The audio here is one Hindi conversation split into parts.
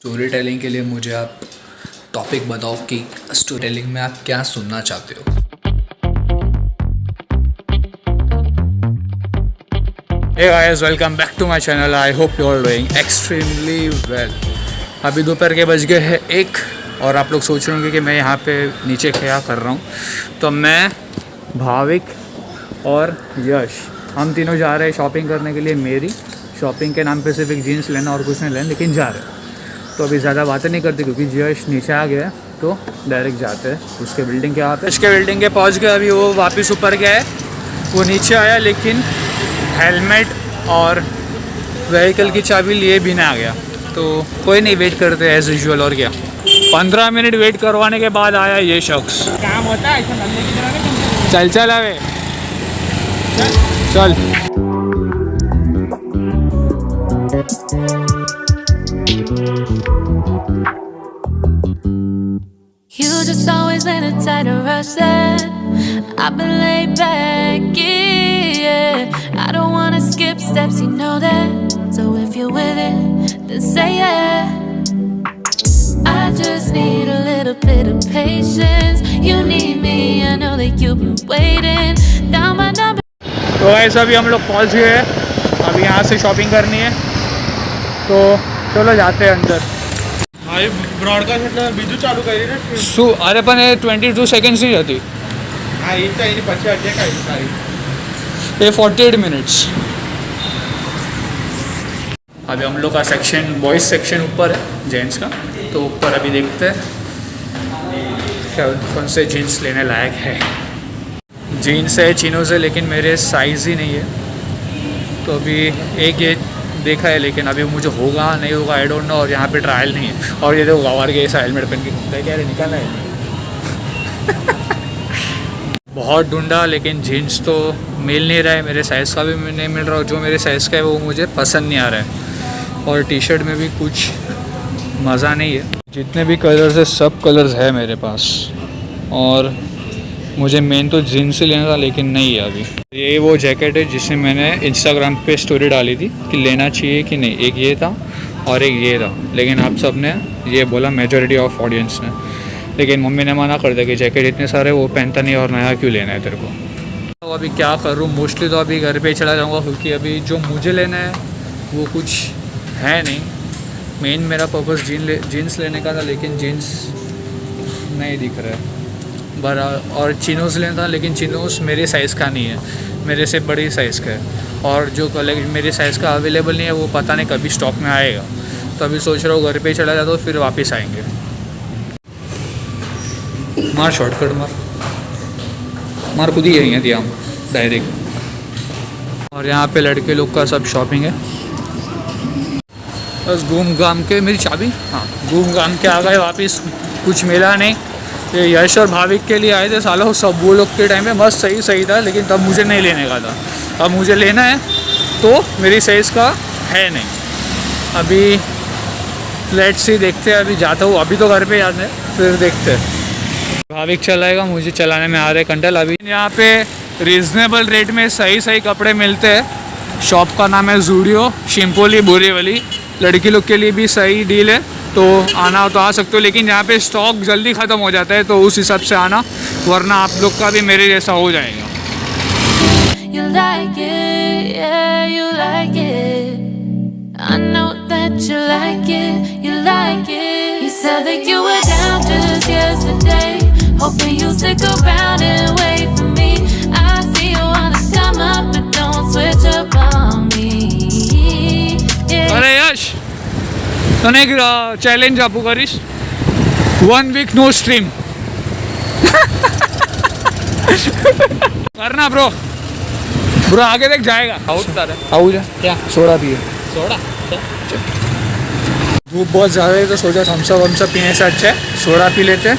स्टोरी टेलिंग के लिए मुझे आप टॉपिक बताओ कि स्टोरी टेलिंग में आप क्या सुनना चाहते हो। Hey guys, welcome back to my channel. I hope you are doing extremely well. अभी दोपहर के बज गए हैं 1 और आप लोग सोच रहे होंगे कि मैं यहाँ पे नीचे क्या कर रहा हूँ। तो मैं, भाविक और यश, हम तीनों जा रहे हैं शॉपिंग करने के लिए। मेरी शॉपिंग के नाम पे सिर्फ एक जीन्स लेना और कुछ नहीं लेना, लेकिन जा रहे हैं। तो अभी ज़्यादा बातें नहीं करते क्योंकि यश नीचे आ गया है, तो डायरेक्ट जाते हैं उसके बिल्डिंग के यहाँ पे। उसके बिल्डिंग के पहुँच गए। अभी वो वापस ऊपर गया है, वो नीचे आया लेकिन हेलमेट और व्हीकल की चाबी लिए बिना आ गया। तो कोई नहीं, वेट करते एज यूजुअल। और क्या, 15 मिनट वेट करवाने के बाद आया ये शख्स। काम होता है ऐसा नल्ले की तरह नहीं। चल चल अबे चल। You just always been a tighter rush that I've been laid back, yeah. I don't wanna skip steps, you know that. So if you're with it, then say yeah. I just need a little bit of patience. You need me, I know that you've been waiting. Down my number. तो ऐसा अभी हम लोग पहुंच गए हैं। अभी यहाँ से शॉपिंग करनी है, तो चलो जाते हैं अंदर। भाई ब्रॉडकास्ट मतलब બીજું ચાલુ કરી ને શું? અરે પણ એ 22 સેકન્ડ્સ ની હતી। હા એ તો એની પછી અટકે કાઈ સારી ये 48 मिनट्स। अभी हम लोग का सेक्शन बॉयज़ सेक्शन ऊपर है, जेंट्स का। तो ऊपर अभी देखते हैं क्या कौन से जीन्स लेने लायक है। जीन्स है, चिनोज है, लेकिन मेरे साइज़ ही नहीं है। तो अभी एक ये देखा है, लेकिन अभी मुझे होगा नहीं होगा आई डोंट नो। और यहाँ पे ट्रायल नहीं है। और ये देखो गवार के ऐसा हेलमेट पहन के घूमता है, क्या रे निकालना है। बहुत ढूंढा लेकिन जीन्स तो मिल नहीं रहा है, मेरे साइज़ का भी नहीं मिल रहा। जो मेरे साइज़ का है वो मुझे पसंद नहीं आ रहा है। और टी शर्ट में भी कुछ मज़ा नहीं है। जितने भी कलर्स है सब कलर्स है मेरे पास। और मुझे मेन तो जीन्स ही लेना था, लेकिन नहीं है अभी। ये वो जैकेट है जिससे मैंने इंस्टाग्राम पे स्टोरी डाली थी कि लेना चाहिए कि नहीं। एक ये था और एक ये था, लेकिन आप सब ने ये बोला, मेजॉरिटी ऑफ ऑडियंस ने। लेकिन मम्मी ने मना कर दिया कि जैकेट इतने सारे वो पहनता नहीं और नया क्यों लेना है तेरे को। तो अभी क्या करूँ, मोस्टली तो अभी घर पे ही चला जाऊँगा, क्योंकि अभी जो मुझे लेना है वो कुछ है नहीं। मेन मेरा पर्पस जीन्स लेने का था, लेकिन जीन्स नहीं दिख रहा है बड़ा। और चिनोस लेना था, लेकिन चिनोस मेरे साइज़ का नहीं है, मेरे से बड़ी साइज़ का है। और जो कलेक्शन मेरे साइज़ का अवेलेबल नहीं है वो पता नहीं कभी स्टॉक में आएगा। तो अभी सोच रहा हूँ घर पे ही चला जाता हूँ, फिर वापस आएंगे। मार शॉर्टकट मार खुद ही यहीं दिया हम डायरेक्ट। और यहाँ पे लड़के लोग का सब शॉपिंग है। बस घूम घाम के, मेरी चाबी, हाँ, घूम घाम के आ गए वापस। कुछ मिला नहीं। ये यश और भाविक के लिए आए थे सालों, सब वो लोग के टाइम पे मस्त सही था, लेकिन तब मुझे नहीं लेने का था। अब मुझे लेना है तो मेरी साइज़ का है नहीं। अभी लेट्स सी, देखते हैं। अभी जाता हूँ, अभी तो घर पे जाते हैं, फिर देखते हैं। भाविक चलाएगा, मुझे चलाने में आ रहे कंटल। अभी यहाँ पे रीज़नेबल रेट में सही कपड़े मिलते हैं। शॉप का नाम है जूडियो, शिम्पोली बोरीवली। लड़की लोग के लिए भी सही डील है, तो आना हो तो आ सकते हो। लेकिन यहाँ पे स्टॉक जल्दी ख़त्म हो जाता है, तो उस हिसाब से आना, वरना आप लोग का भी मेरे जैसा हो जाएगा। You like it, yeah, you like it. I know that you like it, you like it. You said that you were down just yesterday, hoping you'll stick around and wait for me. I see you wanna come up, but don't switch up on me. Yeah. अरे यश, तने एक चैलेंज आपू करीश, 1 वीक नो स्ट्रीम करना ब्रो। आगे देख जाएगा। आओ जा, क्या सोडा पिए? सोडा धूप बहुत ज़्यादा है, तो सोचा थम्सअप पीने से अच्छा है सोडा पी लेते हैं।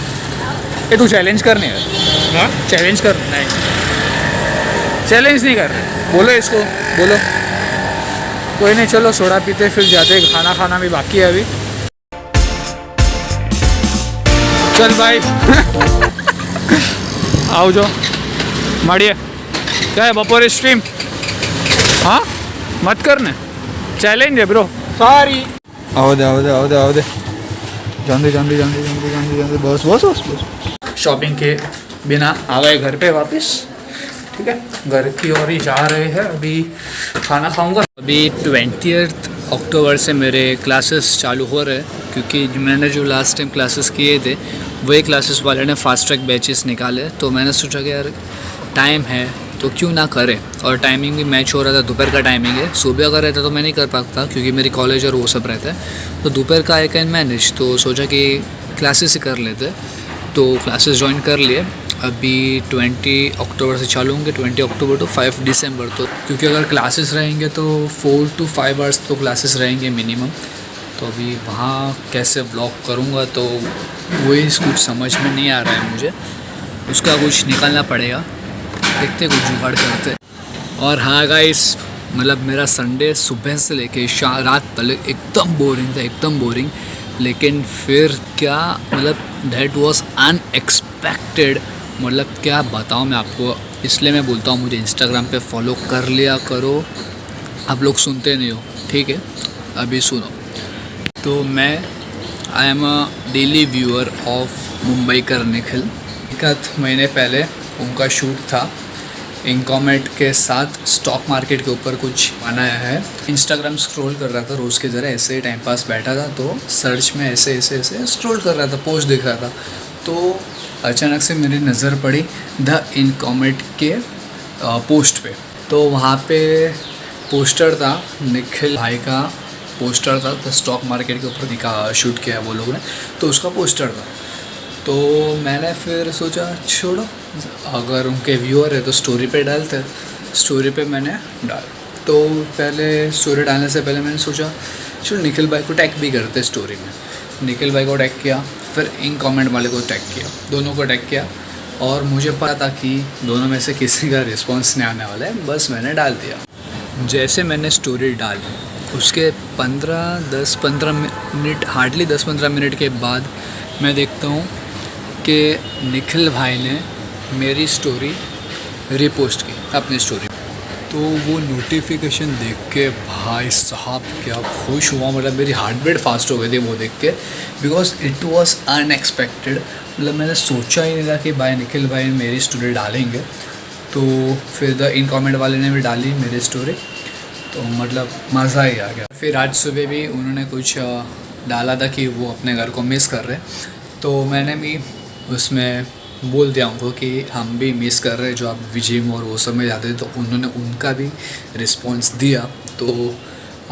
ये तू चैलेंज करने है? हाँ, चैलेंज कर। नहीं, चैलेंज नहीं कर रहे, बोलो इसको, बोलो। कोई नहीं, चलो सोडा पीते फिर जाते। खाना भी बाकी है अभी। चल भाई आओ जो माड़िए। क्या है बपोरे स्ट्रीम? हाँ मत करने, चैलेंज है ब्रो। सॉरी। आओ दे जल्दी जल्दी जल्दी जल्दी जल्दी जल्दी बस बस बस बस। शॉपिंग के बिना आ गए घर पे वापस। ठीक है, घर की ओर ही जा रहे हैं। अभी खाना खाऊंगा। अभी 20 अक्टूबर से मेरे क्लासेस चालू हो रहे हैं, क्योंकि मैंने जो लास्ट टाइम क्लासेस किए थे वही क्लासेस वाले ने फास्ट ट्रैक बैचेस निकाले। तो मैंने सोचा कि यार टाइम है तो क्यों ना करें। और टाइमिंग भी मैच हो रहा था, दोपहर का टाइमिंग है। सुबह अगर रहता तो मैं नहीं कर पाता क्योंकि मेरी कॉलेज और वो सब रहता है। तो दोपहर का आई कैन मैनेज, तो सोचा कि क्लासेस ही कर लेते। तो क्लासेस ज्वाइन कर लिए। अभी 20 अक्टूबर से चालू होंगे, 20 अक्टूबर टू 5 दिसंबर। तो क्योंकि अगर क्लासेस रहेंगे तो 4 to 5 आवर्स तो क्लासेस रहेंगे मिनिमम। तो अभी वहाँ कैसे ब्लॉग करूँगा तो वही कुछ समझ में नहीं आ रहा है मुझे। उसका कुछ निकालना पड़ेगा, देखते कुछ जुगाड़ करते। और हाँ गाइस, मतलब मेरा संडे सुबह से लेके रात तक एकदम बोरिंग था, एकदम बोरिंग। लेकिन फिर क्या मतलब दैट वाज अनएक्सपेक्टेड। मतलब क्या बताऊँ मैं आपको, इसलिए मैं बोलता हूँ मुझे इंस्टाग्राम पे फॉलो कर लिया करो। आप लोग सुनते नहीं हो, ठीक है? अभी सुनो। तो मैं I am a daily viewer of Mumbai कर निखिल। एक आध महीने पहले उनका शूट था इनकॉमेट के साथ, स्टॉक मार्केट के ऊपर कुछ बनाया है। इंस्टाग्राम स्क्रॉल कर रहा था रोज़ की तरह, ऐसे ही टाइम पास बैठा था। तो सर्च में ऐसे ऐसे ऐसे स्क्रॉल कर रहा था, पोस्ट दिख रहा था। तो अचानक से मेरी नज़र पड़ी द इनकॉमेट के पोस्ट पे। तो वहाँ पे पोस्टर था, निखिल भाई का पोस्टर था। तो स्टॉक मार्केट के ऊपर दिखा शूट किया वो लोगों ने, तो उसका पोस्टर था। तो मैंने फिर सोचा छोड़ो, अगर उनके व्यूअर है तो स्टोरी पे डालते। स्टोरी पे मैंने डाल, तो पहले स्टोरी डालने से पहले मैंने सोचा चलो निखिल भाई को टैग भी करते स्टोरी में। निखिल भाई को टैग किया, फिर इन कमेंट वाले को टैग किया, दोनों को टैग किया। और मुझे पता था कि दोनों में से किसी का रिस्पॉन्स नहीं आने वाला है, बस मैंने डाल दिया। जैसे मैंने स्टोरी डाली उसके 10-15 मिनट, हार्डली 10-15 मिनट के बाद मैं देखता हूँ कि निखिल भाई ने मेरी स्टोरी रिपोस्ट की अपनी स्टोरी। तो वो नोटिफिकेशन देख के भाई साहब क्या खुश हुआ, मतलब मेरी हार्ट बीट फास्ट हो गई थी वो देख के, बिकॉज इट वाज अनएक्सपेक्टेड। मतलब मैंने सोचा ही नहीं था कि भाई निखिल भाई मेरी स्टोरी डालेंगे। तो फिर द इन कमेंट वाले ने भी डाली मेरी स्टोरी, तो मतलब मज़ा ही आ गया। फिर आज सुबह भी उन्होंने कुछ डाला था कि वो अपने घर को मिस कर रहे, तो मैंने भी उसमें बोल दिया उनको कि हम भी मिस कर रहे हैं, जो आप जिम और वो सब में जाते थे। तो उन्होंने उनका भी रिस्पॉन्स दिया। तो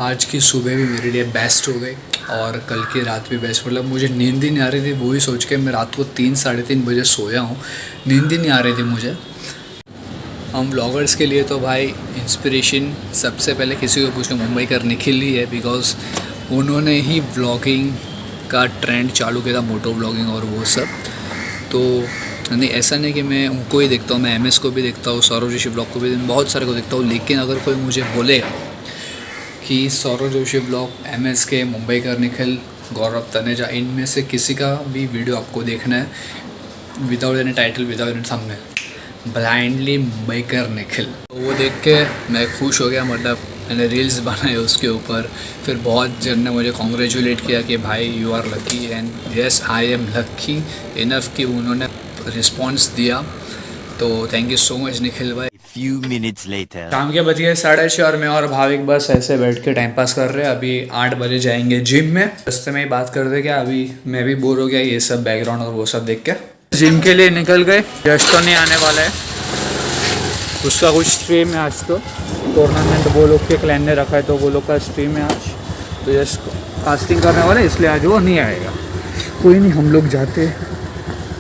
आज की सुबह भी मेरे लिए बेस्ट हो गई और कल की रात भी बेस्ट। मतलब मुझे नींद ही नहीं आ रही थी, वही सोच के मैं रात को 3-3:30 बजे सोया हूँ, नींद ही नहीं आ रही थी मुझे। हम ब्लॉगर्स के लिए तो भाई इंस्पिरेशन सबसे पहले किसी को पूछो मुंबई कर निखिल ही है, बिकॉज उन्होंने ही ब्लॉगिंग का ट्रेंड चालू किया था, मोटो ब्लॉगिंग और वो सब। तो नहीं, ऐसा नहीं कि मैं उनको ही देखता हूँ, मैं MS को भी देखता हूँ, सौरव जोशी ब्लॉग को भी, बहुत सारे को देखता हूँ। लेकिन अगर कोई मुझे बोले कि सौरव जोशी ब्लॉग, MS के, मुंबई कर निखिल, गौरव तनेजा, इनमें से किसी का भी वीडियो आपको देखना है without any title, without any thumbnail, blindly Mumbai कर निखिल, तो वो देख के मैं खुश हो गया। मतलब मैंने रील्स बनाए उसके ऊपर, फिर बहुत जन ने मुझे कॉन्ग्रेचुलेट किया कि भाई you are lucky, and yes I am lucky enough कि उन्होंने रिस्पॉन्स दिया। तो thank you so much Nikhil भाई। Few minutes later. शाम के बज गए 6:30 और मैं और भाविक बस ऐसे बैठ के टाइम पास कर रहे हैं। अभी 8 बजे जाएंगे जिम में। रास्ते में ही बात कर दे क्या, अभी मैं भी बोर हो गया ये सब बैकग्राउंड और वो सब देख के। जिम के लिए निकल गए, जस्ट तो नहीं आने वाला है, उसका कुछ स्ट्रीम है आज। तो टूर्नामेंट वो लोग के क्लैन ने रखा है, तो वो लोग का स्ट्रीम है आज। तो जस्ट कास्टिंग करने वाला है, इसलिए आज वो नहीं आएगा। कोई नहीं, हम लोग जाते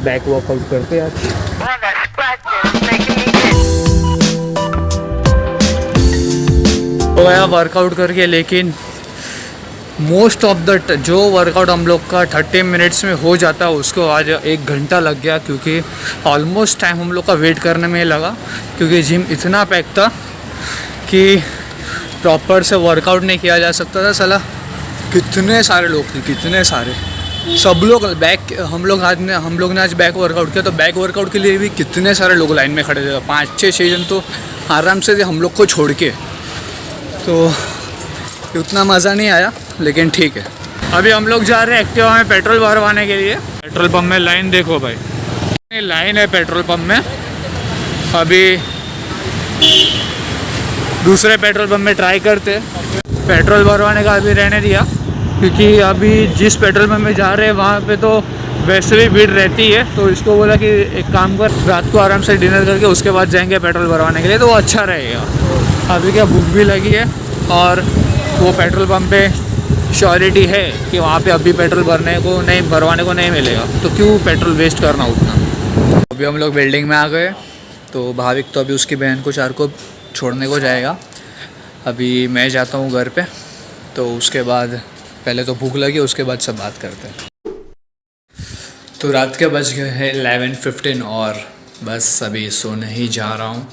बैक वर्कआउट करते आज। तो गया वर्कआउट करके, लेकिन मोस्ट ऑफ द जो वर्कआउट हम लोग का 30 मिनट्स में हो जाता है उसको आज 1 घंटा लग गया, क्योंकि ऑलमोस्ट टाइम हम लोग का वेट करने में लगा, क्योंकि जिम इतना पैक था कि प्रॉपर से वर्कआउट नहीं किया जा सकता था। साला कितने सारे लोग थे, कितने सारे, सब लोग बैक, हम लोग ने आज बैक वर्कआउट किया। तो बैक वर्कआउट के लिए भी कितने सारे लोग लाइन में खड़े थे, 5-6 जन तो आराम से थे हम लोग को छोड़ के। तो उतना मज़ा नहीं आया, लेकिन ठीक है। अभी हम लोग जा रहे हैं एक्टिवा में पेट्रोल भरवाने के लिए। पेट्रोल पंप में लाइन देखो भाई, लाइन है पेट्रोल पंप में। अभी दूसरे पेट्रोल पंप में ट्राई करते। पेट्रोल भरवाने का अभी रहने दिया, क्योंकि अभी जिस पेट्रोल पंप में जा रहे हैं वहाँ पे तो वैसे भी भीड़ रहती है। तो इसको बोला कि एक काम कर, रात को आराम से डिनर करके उसके बाद जाएंगे पेट्रोल भरवाने के लिए, तो वो अच्छा रहेगा। अभी क्या भूख भी लगी है, और वो पेट्रोल पंप पे श्योरिटी है कि वहाँ पे अभी पेट्रोल भरवाने को नहीं मिलेगा, तो क्यों पेट्रोल वेस्ट करना उतना। अभी हम लोग बिल्डिंग में आ गए। तो भाविक तो अभी उसकी बहन को चार को छोड़ने को जाएगा। अभी मैं जाता हूँ घर पे, तो उसके बाद पहले तो भूख लगी, उसके बाद सब बात करते हैं। तो रात के बज गए हैं 11:15 और बस अभी सोने ही जा रहा हूँ।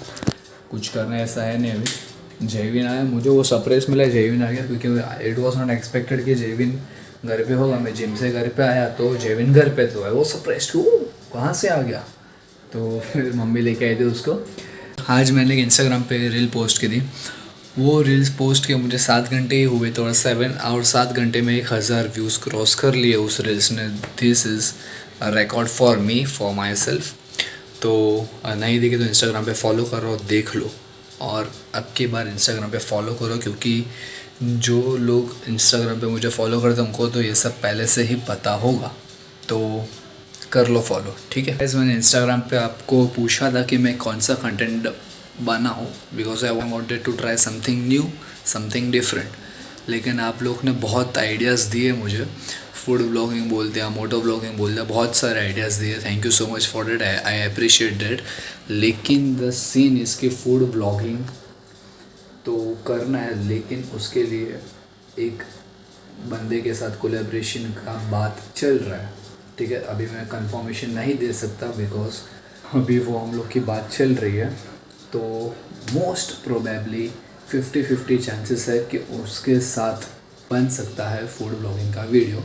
कुछ करने ऐसा है नहीं। अभी जयविन आया, मुझे वो सरप्राइज मिला, जयविन आ गया, क्योंकि इट वॉज नॉट एक्सपेक्टेड कि जयविन घर पे होगा। मैं जिम से घर पे आया तो जयविन घर पे तो है, वो सरप्राइज क्यों कहाँ से आ गया। तो फिर मम्मी लेके आई थी उसको। आज मैंने इंस्टाग्राम पे रील पोस्ट की थी। वो रील्स पोस्ट के मुझे 7 घंटे ही हुए थे, और 7 घंटे में 1000 व्यूज़ क्रॉस कर लिए उस रील्स ने। This is a record for me, for my self. तो नहीं देखे तो इंस्टाग्राम पे फॉलो करो, देख लो। और अब की बार इंस्टाग्राम पे फॉलो करो, क्योंकि जो लोग इंस्टाग्राम पे मुझे फॉलो करते हैं उनको तो ये सब पहले से ही पता होगा, तो कर लो फॉलो, ठीक है। वैसे मैंने इंस्टाग्राम पे आपको पूछा था कि मैं कौन सा कंटेंट बनाऊँ, because I wanted to try something new, something different. लेकिन आप लोग ने बहुत आइडियाज़ दिए मुझे। फूड ब्लॉगिंग बोल दिया, मोटो ब्लॉगिंग बोल दिया, बहुत सारे आइडियाज़ दिए। Thank you so much for that, I appreciate that. लेकिन द सीन इसकी फूड ब्लॉगिंग तो करना है, लेकिन उसके लिए एक बंदे के साथ कोलैबोरेशन का बात चल रहा है, ठीक है। अभी मैं कंफर्मेशन नहीं दे सकता, बिकॉज अभी वो हम लोग की बात चल रही है। तो मोस्ट प्रोबेबली 50-50 चांसेस है कि उसके साथ बन सकता है फूड ब्लॉगिंग का वीडियो।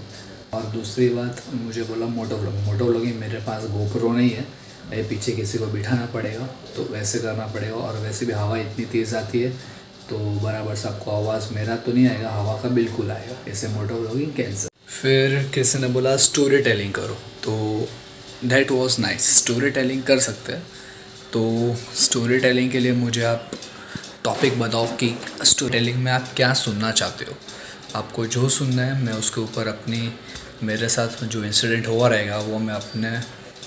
और दूसरी बात, मुझे बोला मोटो ब्लॉगिंग मेरे पास गोप्रो नहीं है, मेरे पीछे किसी को बिठाना पड़ेगा, तो वैसे करना पड़ेगा। और वैसे भी हवा इतनी तेज़ आती है, तो बराबर से आपको आवाज़ मेरा तो नहीं आएगा, हवा का बिल्कुल आएगा। ऐसे मोटो ब्लॉगिंग कैंसिल। फिर किसी ने बोला स्टोरी टेलिंग करो, तो that was nice. Story telling कर सकते हैं। तो स्टोरी टेलिंग के लिए मुझे आप टॉपिक बताओ कि स्टोरी टेलिंग में आप क्या सुनना चाहते हो। आपको जो सुनना है मैं उसके ऊपर मेरे साथ जो इंसिडेंट हुआ रहेगा वो मैं अपने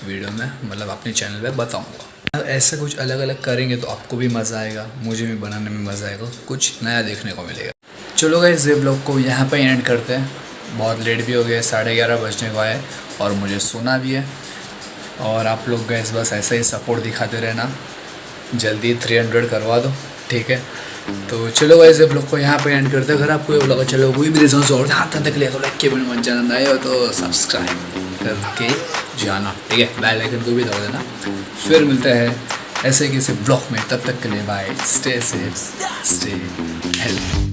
वीडियो में, मतलब अपने चैनल पे बताऊंगा। ऐसा कुछ अलग अलग करेंगे तो आपको भी मज़ा आएगा, मुझे भी बनाने में मज़ा आएगा, कुछ नया देखने को मिलेगा। चलो गाइस, ये ब्लॉग को यहाँ पे एंड करते हैं। बहुत लेट भी हो गया, 11:30 बजने को आए और मुझे सोना भी है। और आप लोग गाइस बस ऐसा ही सपोर्ट दिखाते रहना, जल्दी 300 करवा दो, ठीक है। तो चलो गाइस, ये ब्लॉग को यहाँ पे एंड करते हैं। अगर आपको ये ब्लॉग चलो कोई भी रीज़न से और हाँ तक लिया तो लाइक के बिना मत जाना, नए हो तो सब्सक्राइब करके जाना, ठीक है। बेल आइकन को भी दबा देना। फिर मिलते हैं ऐसे किसी ब्लॉग में, तब तक के लिए bye, stay safe, stay healthy.